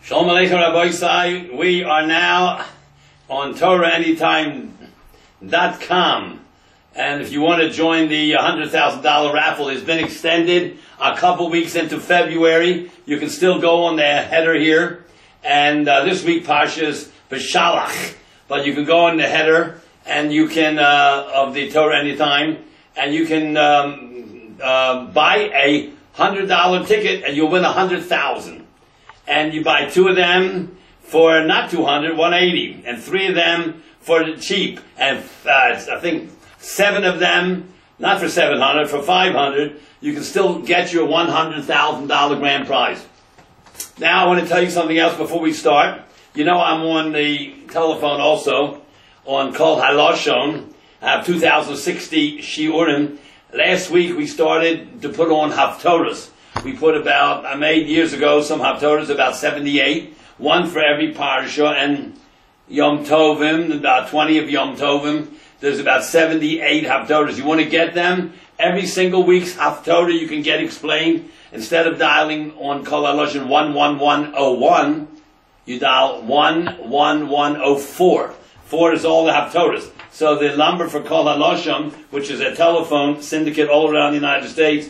Shalom Aleichem Rabbi. We are now on TorahAnytime.com, and if you want to join the $100,000 raffle, it's been extended a couple weeks into February. You can still go on the header here, and this week Parshas Beshalach, but you can go on the header and you can of the Torah Anytime, and you can buy a $100 ticket, and you'll win 100,000. And you buy 2 of them for not 200, 180, and 3 of them for cheap, and I think 7 of them not for 700, for 500. You can still get your $100,000 grand prize. Now I want to tell you something else before we start. You know I'm on the telephone also on Kol Haloshon. I have 2,060 shiurim. Last week we started to put on haftorahs. We put I made years ago some haftorahs, about 78, one for every parsha, and Yom Tovim, about 20 of Yom Tovim. There's about 78 haftorahs. You want to get them? Every single week's haftorah you can get explained. Instead of dialing on Kol Haloshon 11101, you dial 11104. 4 is all the haftorahs. So the number for Kol Haloshon, which is a telephone syndicate all around the United States,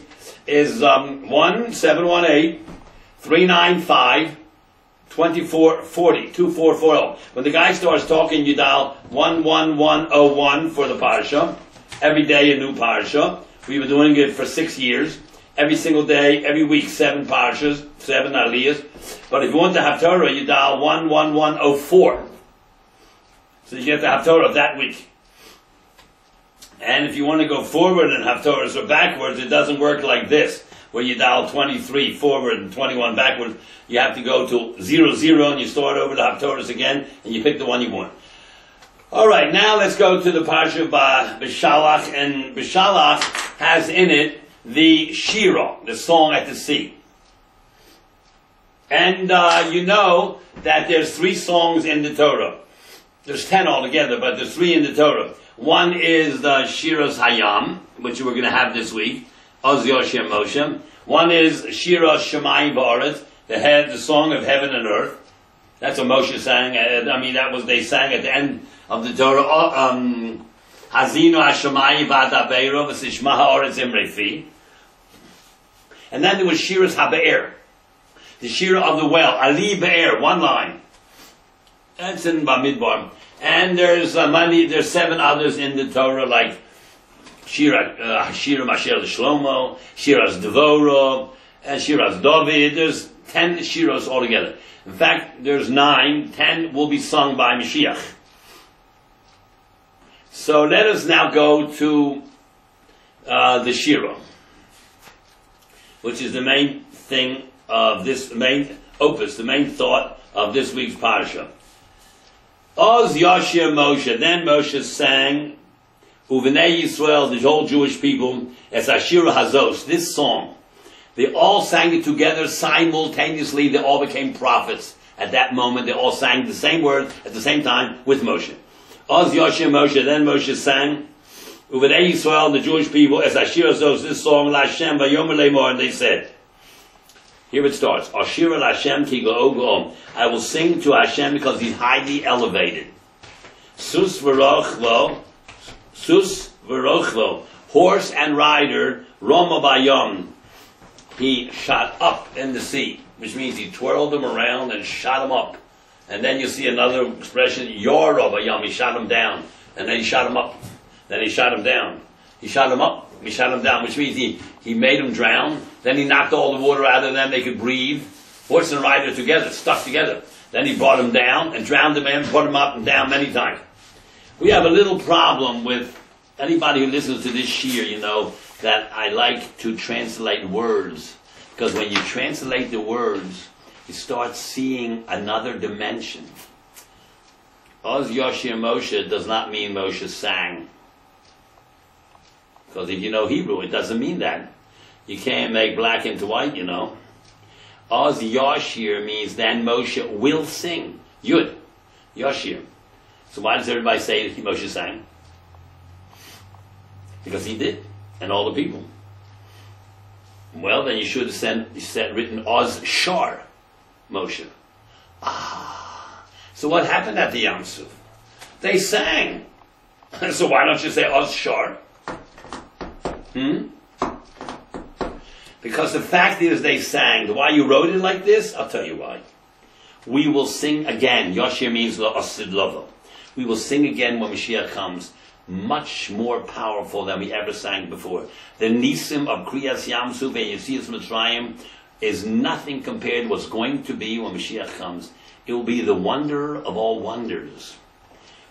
is 1-718-395-2440. When the guy starts talking, you dial 11101 for the parsha. Every day a new parsha. We've been doing it for 6 years. Every single day, every week, 7 parshas, 7 aliyahs. But if you want to have Torah, you dial 11104. So you get the haftorah of that week. And if you want to go forward and haftorahs or backwards, it doesn't work like this, where you dial 23 forward and 21 backwards. You have to go to 00 and you start over the haftorahs again, and you pick the one you want. All right, now let's go to the Parshas Beshalach, and Beshalach has in it the Shira, the song at the sea. And you know that there's 3 songs in the Torah. There's 10 altogether, but there's 3 in the Torah. One is the Shiras Hayam, which we're going to have this week, Oz Yoshem Moshe. One is Shiras Shemayim Ba'aretz, the song of heaven and earth. That's what Moshe sang. They sang at the end of the Torah. Hazinu Hashemayim V'adabeiro V'sishma Ha'aretz Imrefi. And then there was Shiras HaBe'er, the Shira of the well, Ali Be'er, 1 line. That's in Bamidbar. And there's 7 others in the Torah, like Shira Masher Shlomo, Shiras Devora, and Shiras David. There's 10 Shiras altogether. In fact, there's 9. 10 will be sung by Mashiach. So let us now go to the Shira, which is the main thing of this main opus, the main thought of this week's parasha. Oz Yashir Moshe. Then Moshe sang, Uvenei Yisrael, the whole Jewish people, as Ashira Hazos, this song. They all sang it together simultaneously. They all became prophets. At that moment, they all sang the same word at the same time with Moshe. Oz Yashir Moshe. Then Moshe sang, Uvenei Yisrael, the Jewish people, as Ashira Hazos, this song, Lashem Vayomer Lemor, and they said, here it starts. Ashira Lashem ki go'ogom. I will sing to Hashem because He's highly elevated. Sus v'rochlo. Horse and rider. Roma bayom. He shot up in the sea, which means He twirled them around and shot them up. And then you see another expression, Yora bayom. He shot them down. And then He shot them up. Then He shot them down. He shot them up. He shot them down, which means he made them drown. Then He knocked all the water out of them. They could breathe. Horse and rider together, stuck together. Then He brought them down and drowned them in, put them up and down many times. We have a little problem with anybody who listens to this shir, you know, that I like to translate words. Because when you translate the words, you start seeing another dimension. Oz Yashir Moshe does not mean Moshe sang. Because if you know Hebrew, it doesn't mean that. You can't make black into white, you know. Oz Yashir means then Moshe will sing. Yud. Yashir. So why does everybody say that Moshe sang? Because he did. And all the people. Well, then you should have written Oz Shar Moshe. So what happened at the Yam Suf? They sang. So why don't you say Oz Shar? Because the fact is they sang. Why you wrote it like this? I'll tell you why. We will sing again. Yoshir means La'asid Lovo. We will sing again when Mashiach comes. Much more powerful than we ever sang before. The Nisim of Kriyas Yam Suf and Yetzias Mitzrayim is nothing compared to what's going to be when Mashiach comes. It will be the wonder of all wonders.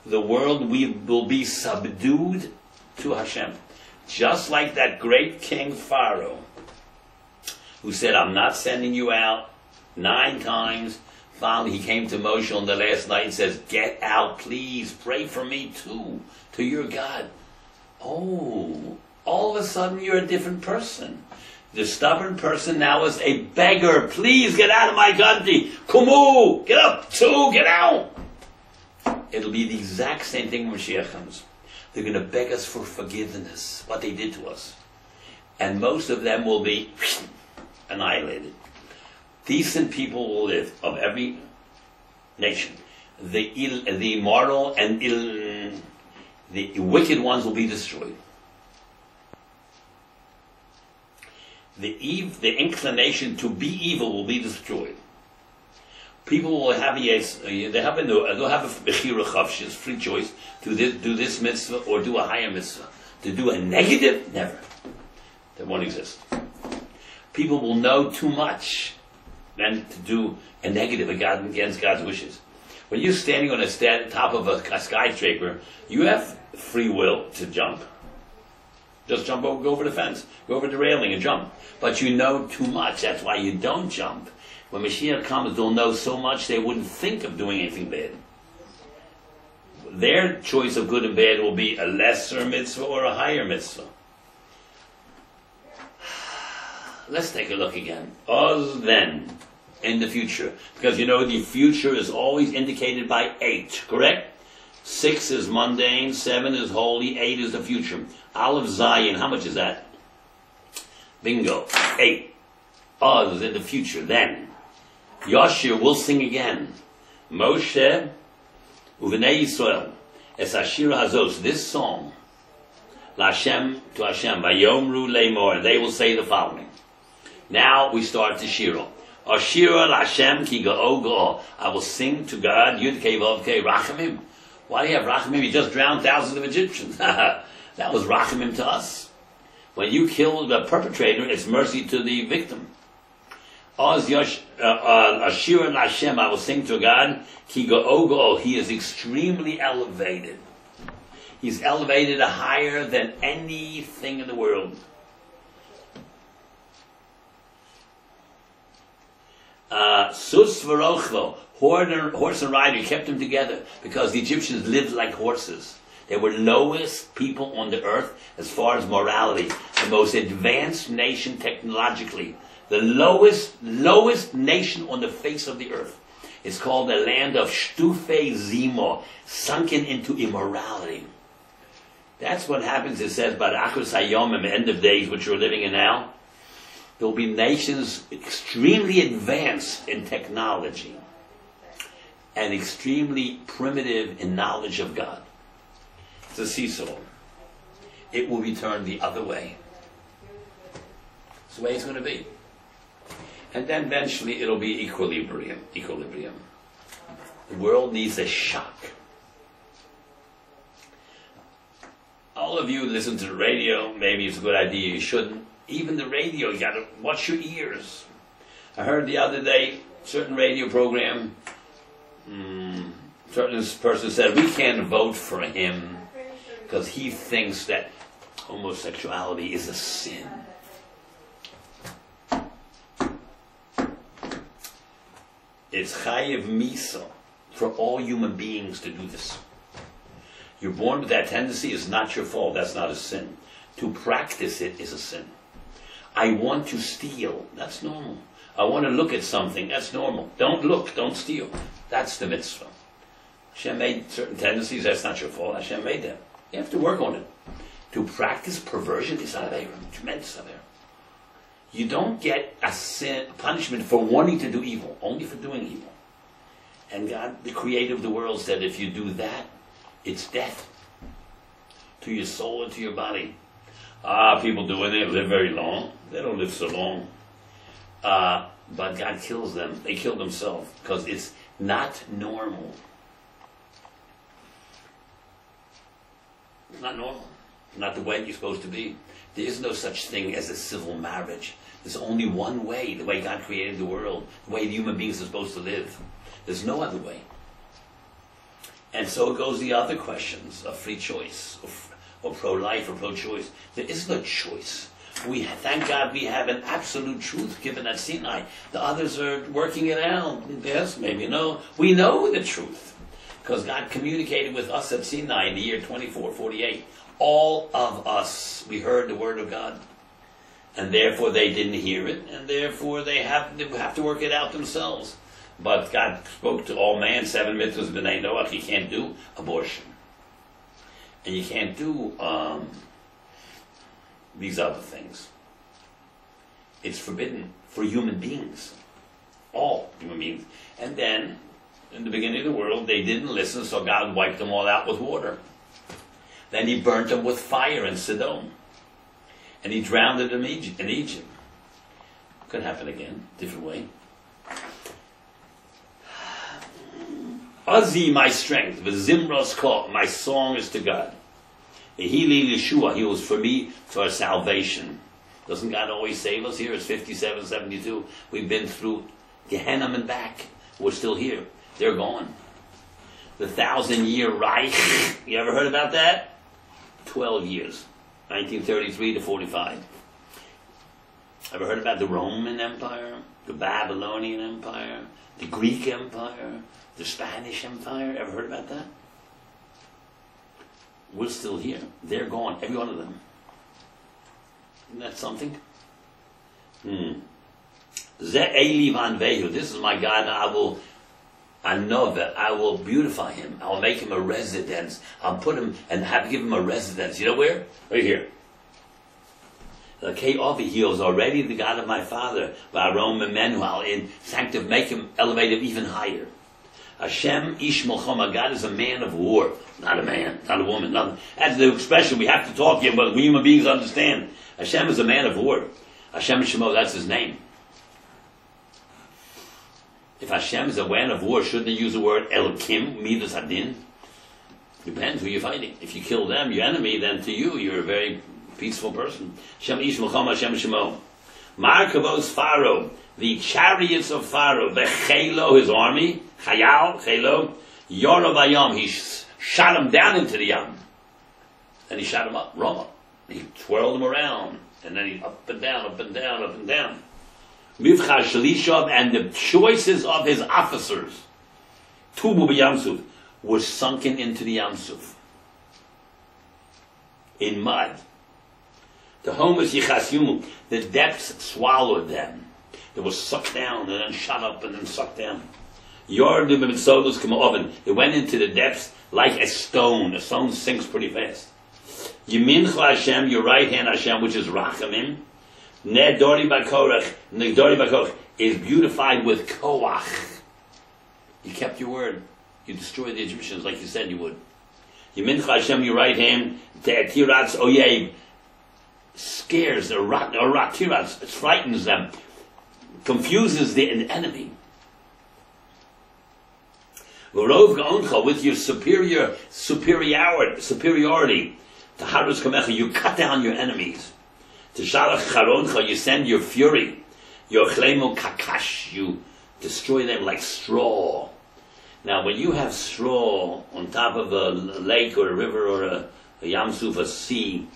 The world will be subdued to Hashem. Just like that great king Pharaoh, who said, I'm not sending you out 9 times. Finally, he came to Moshe on the last night and says, get out, please, pray for me too, to your God. Oh, all of a sudden you're a different person. The stubborn person now is a beggar. Please get out of my country. Kumu, get up, too, get out. It'll be the exact same thing when Mashiach comes. They're going to beg us for forgiveness, what they did to us. And most of them will be annihilated. Decent people will live of every nation. The immoral and the wicked ones will be destroyed. The inclination to be evil will be destroyed. People will have they'll have a bechira chavshis, free choice to do this mitzvah or do a higher mitzvah. To do a negative, never. That won't exist. People will know too much than to do a negative against God's wishes. When you're standing on top of a skyscraper, you have free will to jump. Just jump over, go over the fence, go over the railing and jump. But you know too much, that's why you don't jump. When Mashiach comes, they'll know so much they wouldn't think of doing anything bad. Their choice of good and bad will be a lesser mitzvah or a higher mitzvah. Let's take a look again. Oz then, in the future. Because you know the future is always indicated by 8, correct? 6 is mundane, 7 is holy, 8 is the future. Aleph Zayin, how much is that? Bingo, 8. Oz is in the future, then. Yoshir will sing again. Moshe, Uvenei Yisrael, Es Ashir Hazos, this song, Lashem to Hashem, Vayomru Leimor, they will say the following. Now we start the Shira. Ashira Lashem ki ga'o ga'o. I will sing to God, Yud Kei Vav Kei Rachamim. Why do you have Rachamim? You just drowned thousands of Egyptians. That was Rachamim to us. When you kill the perpetrator, it's mercy to the victim. Ashira Lashem, I will sing to God, ki ga'o ga'o. He is extremely elevated. He's elevated higher than anything in the world. Sus v'rochlo, horse and rider, kept them together because the Egyptians lived like horses. They were lowest people on the earth as far as morality, the most advanced nation technologically, the lowest nation on the face of the earth. It's called the land of Shtufe Zimo, sunken into immorality. That's what happens, it says, by the Achos Hayom, end of days, which we're living in now. There will be nations extremely advanced in technology and extremely primitive in knowledge of God. It's a seesaw. It will be turned the other way. It's the way it's going to be. And then eventually it'll be equilibrium. The world needs a shock. All of you listen to the radio. Maybe it's a good idea, you shouldn't. Even the radio, you got to watch your ears. I heard the other day, certain radio program, certain person said, we can't vote for him because he thinks that homosexuality is a sin. It's chayiv misa for all human beings to do this. You're born with that tendency, it's not your fault, that's not a sin. To practice it is a sin. I want to steal, that's normal. I want to look at something, that's normal. Don't look, don't steal. That's the mitzvah. Hashem made certain tendencies, that's not your fault, Hashem made them. You have to work on it. To practice perversion is a tremendous avera. You don't get a sin, punishment for wanting to do evil, only for doing evil. And God, the creator of the world, said if you do that, it's death to your soul and to your body. People do it, they live very long. They don't live so long. But God kills them. They kill themselves because it's not normal. It's not normal. Not the way you're supposed to be. There is no such thing as a civil marriage. There's only one way, the way God created the world, the way human beings are supposed to live. There's no other way. And so it goes the other questions of free choice, or pro-life, or pro-choice. There is no choice. Thank God we have an absolute truth given at Sinai. The others are working it out. Yes, maybe no. We know the truth. Because God communicated with us at Sinai in the year 2448. All of us, we heard the word of God. And therefore they didn't hear it. And therefore they have to work it out themselves. But God spoke to all man, 7 mitzvahs b'nei Noach. You can't do abortion. And you can't do these other things. It's forbidden for human beings. All human beings. And then, in the beginning of the world, they didn't listen, so God wiped them all out with water. Then he burnt them with fire in Sodom. And he drowned them in Egypt. Could happen again, different way. Azi, my strength, v'zimros kol, my song is to God. Hili Yeshua, he was for me for salvation. Doesn't God always save us here? It's 57, 72. We've been through Gehenna and back. We're still here. They're gone. The 1,000-year Reich, you ever heard about that? 12 years, 1933 to 45. Ever heard about the Roman Empire, the Babylonian Empire, the Greek Empire, the Spanish Empire? Ever heard about that? We're still here. They're gone, every one of them. Isn't that something? This is my God. I know that I will beautify him. I will make him a residence. I'll put him and give him a residence. You know where? Right here. He was already the God of my father. In sanctive, make him, elevate him even higher. Hashem ish milchama. God is a man of war. Not a man, not a woman. Nothing. That's the expression we have to talk here, but we human beings understand. Hashem is a man of war. Hashem Shemo, that's his name. If Hashem is a man of war, shouldn't they use the word Elokim, Midas Hadin? Depends who you're fighting. If you kill them, your enemy, then to you, you're a very peaceful person. Hashem ish milchama, Hashem Shemo. Markavos Pharaoh, the chariots of Pharaoh, the Chelo, his army, Chayal, Chelo, Yoravayam, he shot him down into the Yam. Then he shot him up, Roma. He twirled him around, and then he up and down, up and down, up and down. Mivcha Shalishov, and the choices of his officers, Tubu b'Yamsuf, were sunken into the Yamsuf in mud. The homeless Yichasyumu, the depths swallowed them. They were sucked down and then shot up and then sucked down. Yordu b'mitzodos k'mo oven. They went into the depths like a stone. A stone sinks pretty fast. Yemincha Hashem, your right hand Hashem, which is Rachamim. Nedori Bakorach is beautified with Koach. You kept your word. You destroyed the Egyptians like you said you would. Yemincha Hashem, your right hand, Te'atiratz Oyeb, scares the Tiratz, it frightens them, confuses the enemy. V'rov Ga'oncha, with your superiority, Taharus Kamecha, you cut down your enemies. Tishalach Charoncha, you send your fury. Your Chlemo Kakash, you destroy them like straw. Now, when you have straw on top of a lake or a river or a Yamsuf, a sea,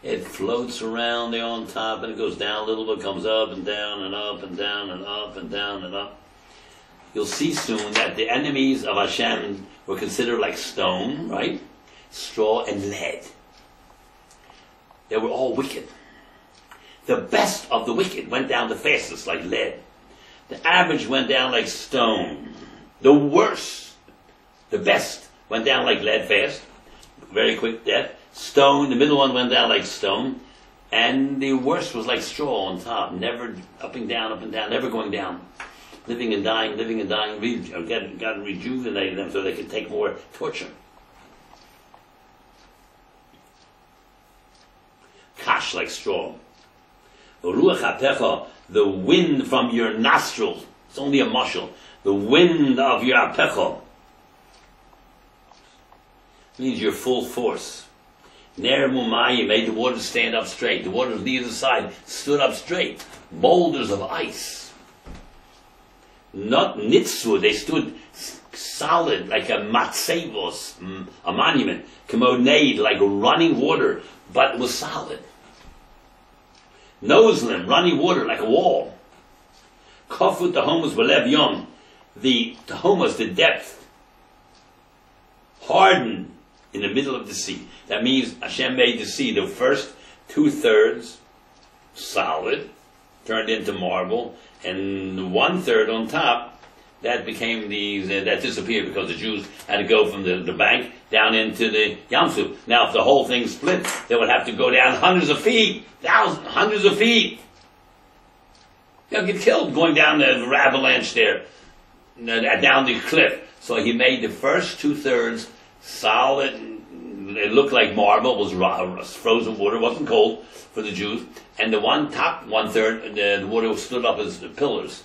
it floats around there on top and it goes down a little bit, comes up and down and up and down and up and down and up. You'll see soon that the enemies of Hashem were considered like stone, right? Straw and lead. They were all wicked. The best of the wicked went down the fastest, like lead. The average went down like stone. The worst, the best, went down like lead fast, very quick death. Stone, the middle one went down like stone. And the worst was like straw on top, never up and down, never going down. living and dying, got to rejuvenate them so they can take more torture. Kash, like straw. Ruach apecha, the wind from your nostrils. It's only a mushal. The wind of your apecha means your full force. Ner mumayim made the water stand up straight. The waters on either side stood up straight. Boulders of ice. Not nitzu, they stood solid like a matzevos, a monument. Kamodneid, like running water, but it was solid. Noselim, running water like a wall. Kofut Tahomas Belev Yom, the Tahomas, the depth, hardened in the middle of the sea. That means Hashem made the sea, the first 2/3 solid, turned into marble, and 1/3 on top, that became that disappeared because the Jews had to go from the bank down into the Yamsuf. Now, if the whole thing split, they would have to go down hundreds of feet, hundreds of feet. They'll get killed going down the avalanche there, down the cliff. So he made the first 2/3 solid. It looked like marble. It was frozen water. It wasn't cold for the Jews. And the top 1/3, the water stood up as the pillars.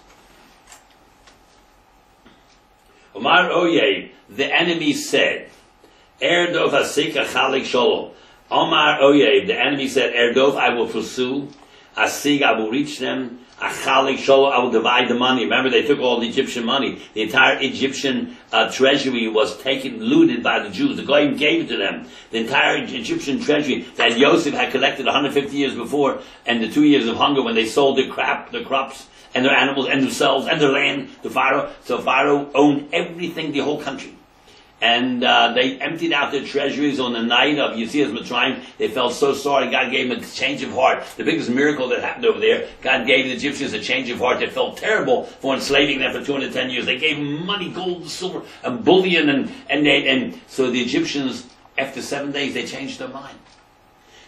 Omar Oye, the enemy said, Erdov Asika Chalik Sholom. Omar Oye, the enemy said, Erdov, I will pursue. Asig, I will reach them. Achalik Sholom, I will divide the money. Remember, they took all the Egyptian money. The entire Egyptian treasury was looted by the Jews. The Goyim gave it to them. The entire Egyptian treasury that Yosef had collected 150 years before, and the 2 years of hunger when they sold the crops, and their animals, and themselves, and their land to Pharaoh. So Pharaoh owned everything, the whole country. And they emptied out their treasuries on the night of Yetzias Mitzrayim. They felt so sorry. God gave them a change of heart. The biggest miracle that happened over there, God gave the Egyptians a change of heart. They felt terrible for enslaving them for 210 years. They gave them money, gold, silver, and bullion, and so the Egyptians, after 7 days, they changed their mind.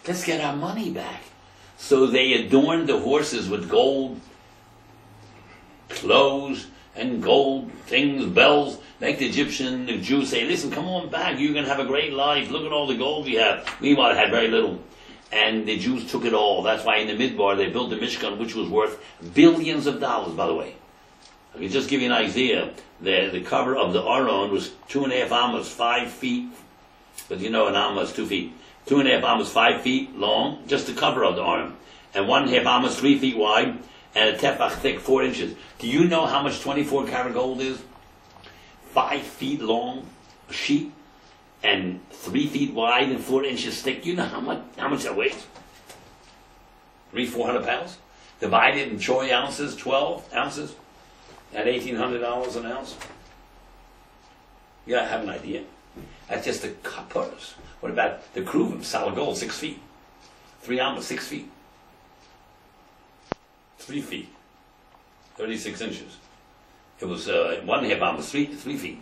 Let's get our money back. So they adorned the horses with gold clothes and gold things, bells. Make the Jews say, listen, come on back, you're going to have a great life, look at all the gold we have. Meanwhile, it had very little. And the Jews took it all. That's why in the Midbar they built the Mishkan, which was worth billions of dollars, by the way. I can just give you an idea. The cover of the Aron was 2.5 amas, 5 feet. But you know an amma is 2 feet. 2.5 amas, 5 feet long, just the cover of the Aron. And 1.5 amas, 3 feet wide, and a tefach thick, 4 inches. Do you know how much 24 karat gold is? 5 feet long, a sheet, and 3 feet wide and 4 inches thick. You know how much that weighs? 400 pounds? Divided in troy ounces, 12 ounces, at $1,800 an ounce. You have an idea. That's just the kapparas. What about the kruvim, solid gold, 6 feet? 3 amas, 6 feet. 3 feet, 36 inches. It was 1.5 amas, 3 feet.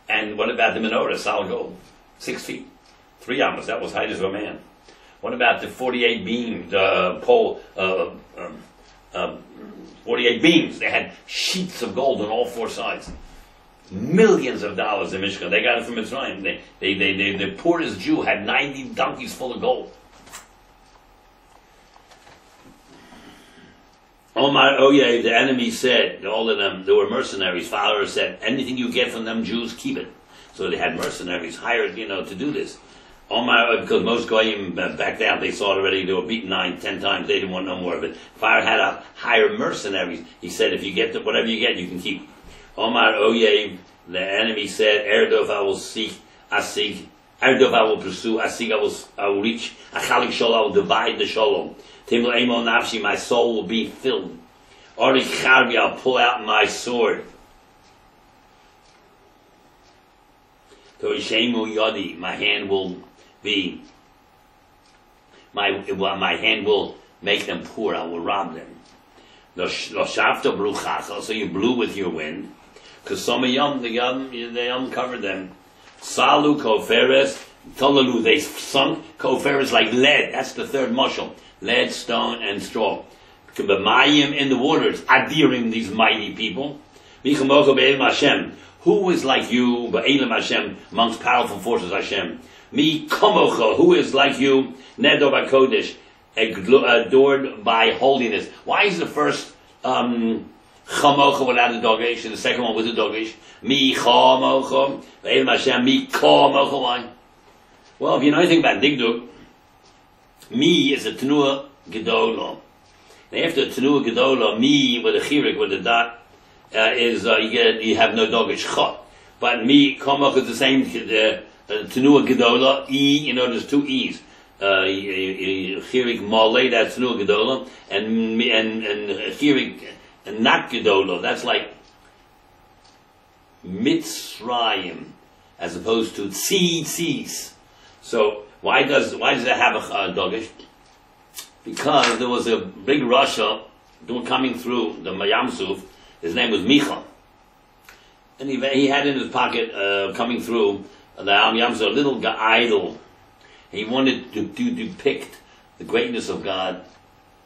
And what about the menorah, solid gold? 6 feet, 3 amas. That was height as a man. What about the 48 beams, 48 beams? They had sheets of gold on all 4 sides. Millions of dollars in Mishkan. They got it from Mitzrayim. The poorest Jew had 90 donkeys full of gold. Omar Oye, the enemy said, all of them, they were mercenaries. Pharaoh said, anything you get from them Jews, keep it. So they had mercenaries hired, to do this. Omar, because most Goyim back down, they saw it already, they were beaten 9-10 times, they didn't want no more of it. Pharaoh had to hire mercenaries. He said, if you get whatever you get, you can keep. Omar Oye, the enemy said, Erdov I will seek, Asig. Erdov I will pursue, Asig I will reach, Achalik Sholom, I will divide the Sholom. Timel Emo Nafshi, my soul will be filled. Ori Charbi, I'll pull out my sword. Torishemu Yodi, my hand will be, my hand will make them poor, I will rob them. Lo Shavta Bruchach, so you blew with your wind. Because some of they uncovered them. Salu Koferes, Tolalu, they sunk Koferes like lead. That's the third mushal. Lead, stone, and straw. B'mayim in the waters, adirim, these mighty people. Michamocha be'elim Hashem. Who is like you, be'elim Hashem, amongst powerful forces Hashem? Mi kamocha, who is like you, nedor b'kodesh, adored by holiness. Why is the first chamocha without a dogesh, and the second one with a dogesh? Mi chamocha, be'elim Hashem, mi kamocha. Why? Well, if you know anything about digdug, mi is a tenua gedolah. And after tenua gedolah, mi with a chirik with a dot is you have no dogesh cha. But mi kamocha is the same. Tenua gedolah, e, there's two e's. Chirik malay, that's tenua gedolah, and chirik not gedolah, that's like Mitzrayim, as opposed to tzis. So why does that have a dogesh? Because there was a big Russia coming through the Mayamsuf. His name was Micha, and he had in his pocket coming through the Am Yamsuf a little idol. He wanted to depict the greatness of God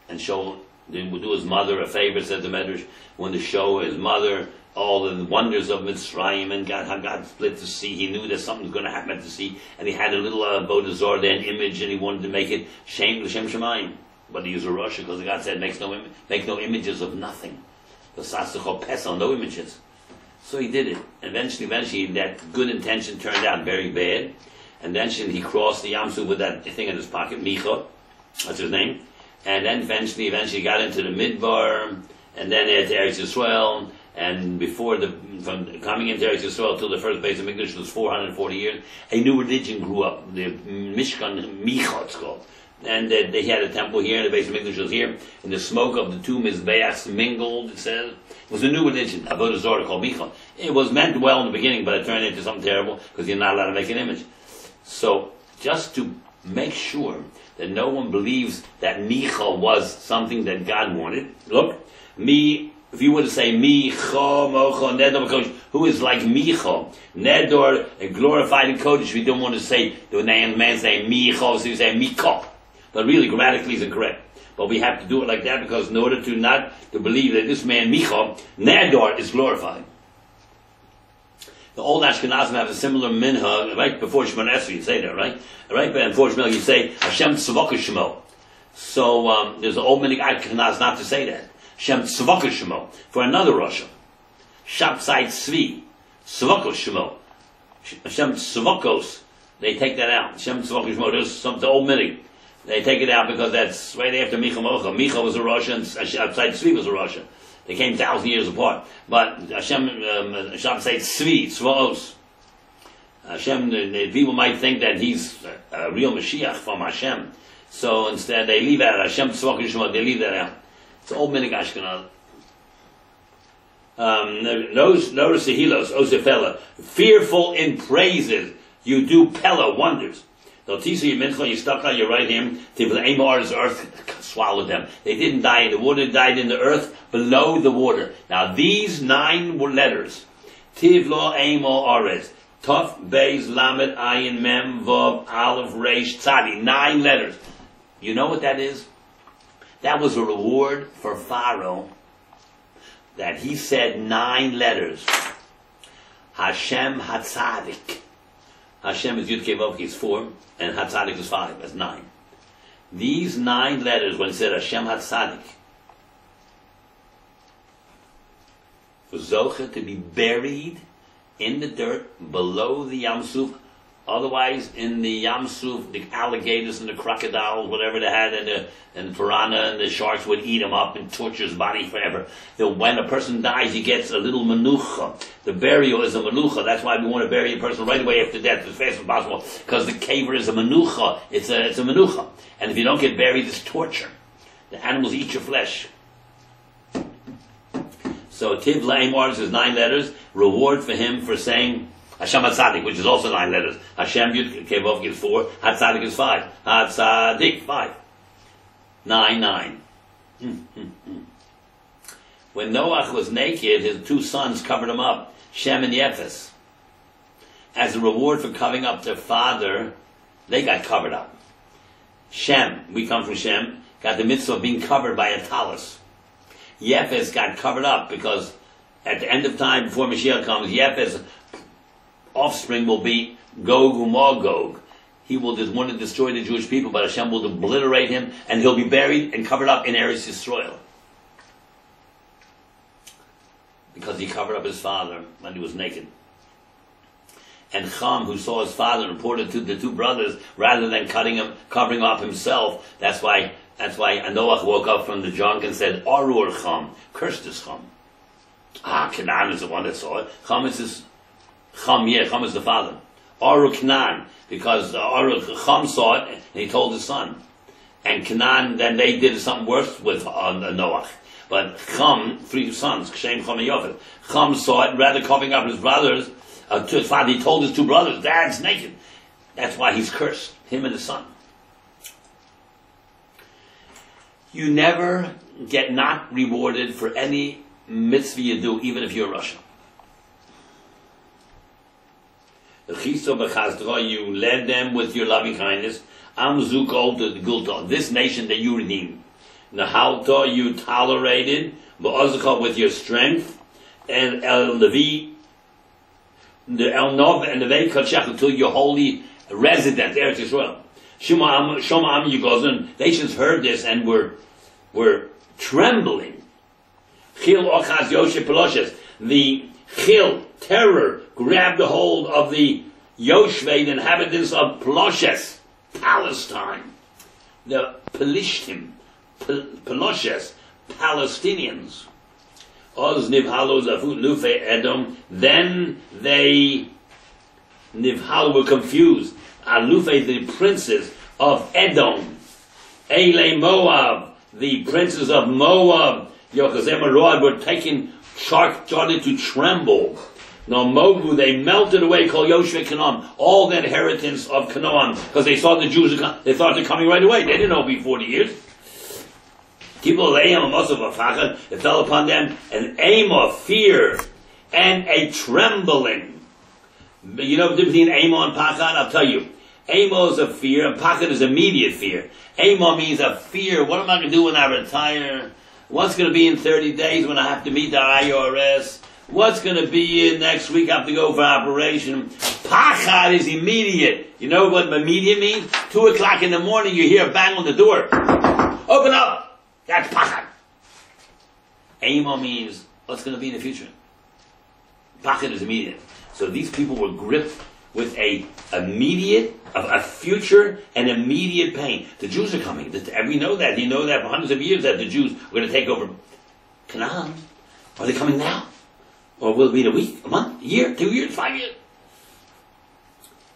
and show. He would do his mother a favor, said the Medrash, wanted to show his mother all the wonders of Mitzrayim and how God split the sea. He knew that something was going to happen at the sea, and he had a little Bodazor then image, and he wanted to make it Shem Shemayim. But he used a Russia because God said make no images of nothing. The Sassachol Pesel, no images. So he did it. Eventually, that good intention turned out very bad. And then he crossed the Yamsu with that thing in his pocket, Micha, that's his name. And then eventually he got into the Midbar, and then into Eretz Yisrael. And from coming into Eretz Yisrael till the first base of Mikdash was 440 years, a new religion grew up. The Mishkan Micha, it's called. And they had a temple here, the base of Mikdash was here, and the smoke of the two Mizbeachs mingled, it says. It was a new religion, Avodah Zarah called Micha. It was meant well in the beginning, but it turned into something terrible, because you're not allowed to make an image. So, just to make sure that no one believes that Micha was something that God wanted, look, if you were to say Micha, Mocha, Nedor, Kodesh, who is like Micha? Nedor, glorified in Kodesh, we don't want to say, the man's name Micha, so you say Mika. But really, grammatically, it's incorrect. But we have to do it like that because in order to not to believe that this man, Micha, Nedor, is glorified. The old Ashkenazim have a similar minhag, right before Shemona Esrei, you say that, right? Right before Shemona, you say, Hashem Tzvaka Shemo. So, there's an old minhag Ashkenaz not to say that. Hashem Tzvaka Shemo. For another Russia. Shapsai Tzvi. Tzvaka Shemo. Hashem Tzvakos. They take that out. Hashem Tzvaka Shemo. There's some old minhag. They take it out because that's right after Micha Mocha. Micha was a Russia and Shapsai Tzvi was a Russia. They came 1,000 years apart. But Hashem said Tzvi, Tzvaos. Hashem, the people might think that he's a real Mashiach from Hashem. So instead they leave out Hashem Tzvach Yishma, they leave that out. It's old Minig Ashkenaz. Notice the Hilos, Osefela. Fearful in praises, you do Pella, wonders. You stuck on your right hand, till the Amar's earth swallowed them. They didn't die in the water, they died in the earth below the water. Now these 9 letters, Tivlo Amor Ares, Tuf Beis Lamed Ayin Mem Vav Aleph Reish Tzadi, 9 letters. You know what that is? That was a reward for Pharaoh, that he said 9 letters. Hashem Hatzadik. Hashem is Yud Kei Vav Kei is 4, and Hatzadik is 5, that's 9. These 9 letters, when it said Hashem Hatzadik, was Zocha to be buried in the dirt below the Yamsuf. Otherwise, in the Yamsuf, the alligators and the crocodiles, whatever they had, and the piranha and the sharks would eat him up and torture his body forever. So when a person dies, he gets a little menucha. The burial is a menucha. That's why we want to bury a person right away after death, as fast as possible, because the caver is a menucha. It's a menucha. And if you don't get buried, it's torture. The animals eat your flesh. So Tiv La'imars is 9 letters. Reward for him for saying Hashem Hatzadik, which is also 9 letters. Hashem Yud Kei Vav Kei is 4. Hatzadik is 5. Hatzadik 5. 9. When Noach was naked, his 2 sons covered him up, Shem and Yefes. As a reward for covering up their father, they got covered up. Shem, we come from Shem, got the mitzvah of being covered by a talus. Yefes got covered up because at the end of time, before Mashiach comes, Yefes' offspring will be Gog u'Magog. He will want to destroy the Jewish people, but Hashem will obliterate him, and he'll be buried and covered up in Eretz Yisrael. Because he covered up his father when he was naked. And Chaim, who saw his father, reported to the two brothers, rather than covering up himself. That's why Noach woke up from the junk and said, Arur Chaim, cursed is Chaim. Canaan is the one that saw it. Chaim is the father. Arur Canaan, because Chaim saw it, and he told his son. And Canaan, then they did something worse with Noach. But Chaim, 3 sons, Chaim, Chaim, and Yosef. Chaim saw it, rather covering up his brothers, to his father, he told his 2 brothers, Dad's naked. That's why he's cursed, him and his son. You never get not rewarded for any mitzvah you do, even if you're a Russia. You led them with your loving kindness. This nation that you redeemed. Nahalta, you tolerated, with your strength, and El Levi, the El Nov and the Vei Kachach, to your holy residence, Eretz Yisrael. Shoma Am Yugozun, nations heard this and were trembling. Chil Ochaz Yoshe Peloshes, the Chil, terror, grabbed a hold of the Yoshvei, the inhabitants of Peloshes, Palestine. The Pelishtim, Peloshes, Palestinians. Oz Nivhalos Afut Nufe Edom. Then they Nivhal were confused. Alufe, the princes of Edom. Ele Moab, the princes of Moab. Yochazem Arod were started to tremble. Now Mogu, they melted away, called Yoshua Canaan, all the inheritance of Canaan, because they saw the Jews, they thought they're coming right away. They didn't know it'd be 40 years. It fell upon them an aim of fear and a trembling. You know the difference between Amo and Pachad? I'll tell you. Amo is a fear, and Pachad is immediate fear. Amo means a fear. What am I going to do when I retire? What's going to be in 30 days when I have to meet the IRS? What's going to be in next week? I have to go for operation. Pachad is immediate. You know what immediate means? 2 o'clock in the morning, you hear a bang on the door. Open up! That's Pachad. Amo means what's going to be in the future. Pachad is immediate. So these people were gripped with a future and immediate pain. The Jews are coming. We know that. You know that for hundreds of years that the Jews were going to take over Canaan. Are they coming now? Or will it be in a week, a month, a year, 2 years, 5 years?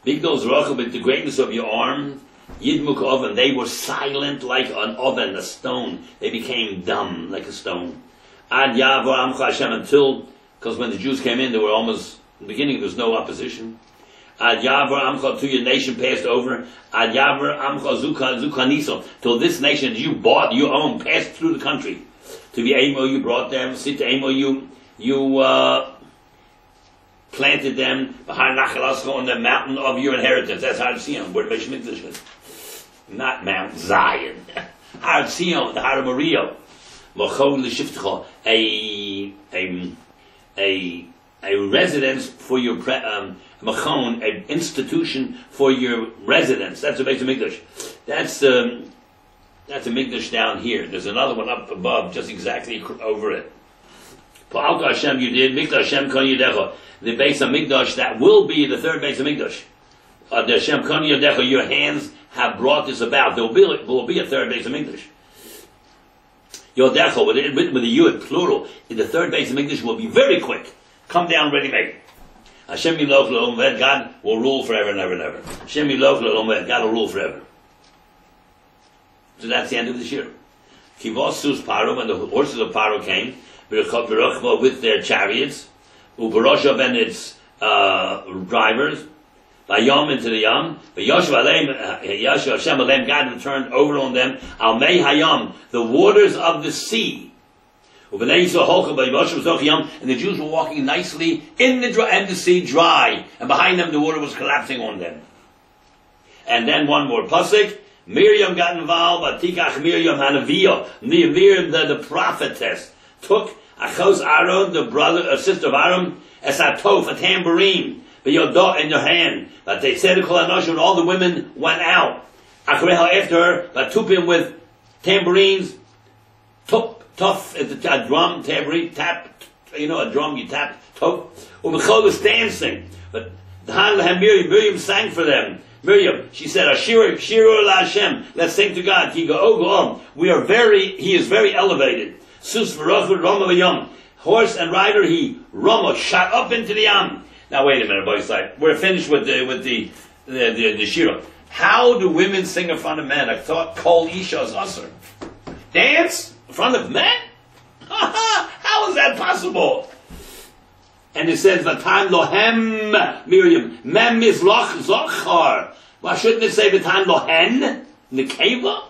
Bigdol's Rachel, with the greatness of your arm, Yidmuk oven, they were silent like an oven, a stone. They became dumb like a stone. Ad Yavor Amcha Hashem, until, because when the Jews came in, they were almost, in the beginning there was no opposition. Ad Yavor Amcha, till your nation passed over. Ad Yavor Amcha Zukaniso, till this nation that you bought, you own, passed through the country. To be Amo, you brought them. Sit to Amo, you planted them on the mountain of your inheritance. That's Har Zion, where the Beis Mikdash is. Not Mount Zion. Har Zion, the Har Moriah. Machon l'shivtcha, a residence for your machon, an institution for your residence. That's the Beis Mikdash. That's a Mikdash down here. There's another one up above, just exactly over it. Pa'alta Hashem, you did. Mikdash Hashem kon yedecha. The Beis Hamikdash that will be the third Beis Hamikdash. The Hashem kon yedecha. Your hands have brought this about. There will be a third Beis Hamikdash. Yodecha with a yud plural. The third Beis Hamikdash will be very quick. Come down, ready made. Hashem Yiloch L'Olam Ved. God will rule forever and ever and ever. Hashem Yiloch L'Olam Ved. God will rule forever. So that's the end of this year. Kivosus Paro, when the horses of Paro came, with their chariots, Ubaroshav and its drivers, Vayom into the Yam, Yashu Hashem Alem, God returned over on them, Al Mei Hayam, the waters of the sea. And the Jews were walking nicely in the sea dry, and behind them the water was collapsing on them. And then one more pasuk, Miriam got involved, Tikach Miriam Hanaviyah, Miriam the prophetess. took Achos Aaron, the sister of Aaron, as a tof, a tambourine, in your hand. But they said to and all the women went out. After her, tupim with tambourines, tough is a drum, tambourine, tap, a drum you tap, tof. Ubechol was dancing. But Miriam sang for them. Miriam, she said, Shiro la Hashem, let's sing to God. He is very elevated. Sus v'rochud roma v'yom. Horse and rider, he roma, shot up into the yam. Now wait a minute, boys. We're finished with the shiro. How do women sing in front of men? I thought kol isha is usher. Dance in front of men? How is that possible? And it says, "V'tan lohem," Miriam. Mem is loch zochar. Why shouldn't it say "V'tan lohen"? Nekeva.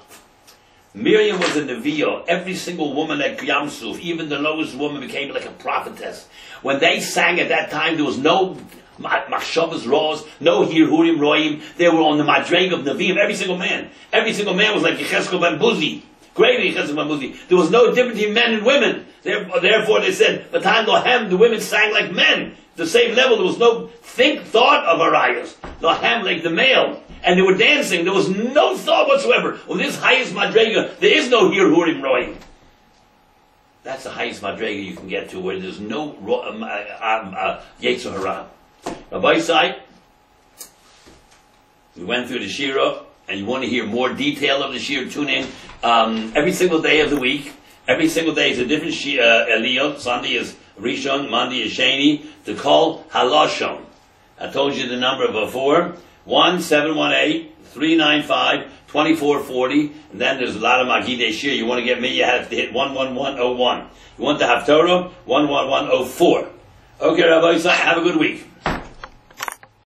Miriam was a neviah. Every single woman at Yamsuf, even the lowest woman, became like a prophetess. When they sang at that time, there was no machshavas raws, no hirhurim roim. They were on the madreg of neviim. Every single man was like Yecheskel ben Buzi. Great Yecheskel ben Buzi. There was no difference between men and women. Therefore, they said, "V'tan lohem," the women sang like men. The same level. There was no thought of arayos. Lohem, like the male. And they were dancing. There was no thought whatsoever. Well, this highest madrega, there is no hirhurim roim. That's the highest madrega you can get to, where there's no yetzer hara. Rabbi side, we went through the shira, and you want to hear more detail of the shira, tune in every single day of the week. Every single day is a different Eliyah. Sunday is Rishon, Monday is Sheni. To call Halashon. I told you the number before. 1-718-395-2440. And then there's a lot of Magidei Shir. You want to get me, you have to hit 11101. You want to have Torah, 11104. Okay, Rabbi, have a good week.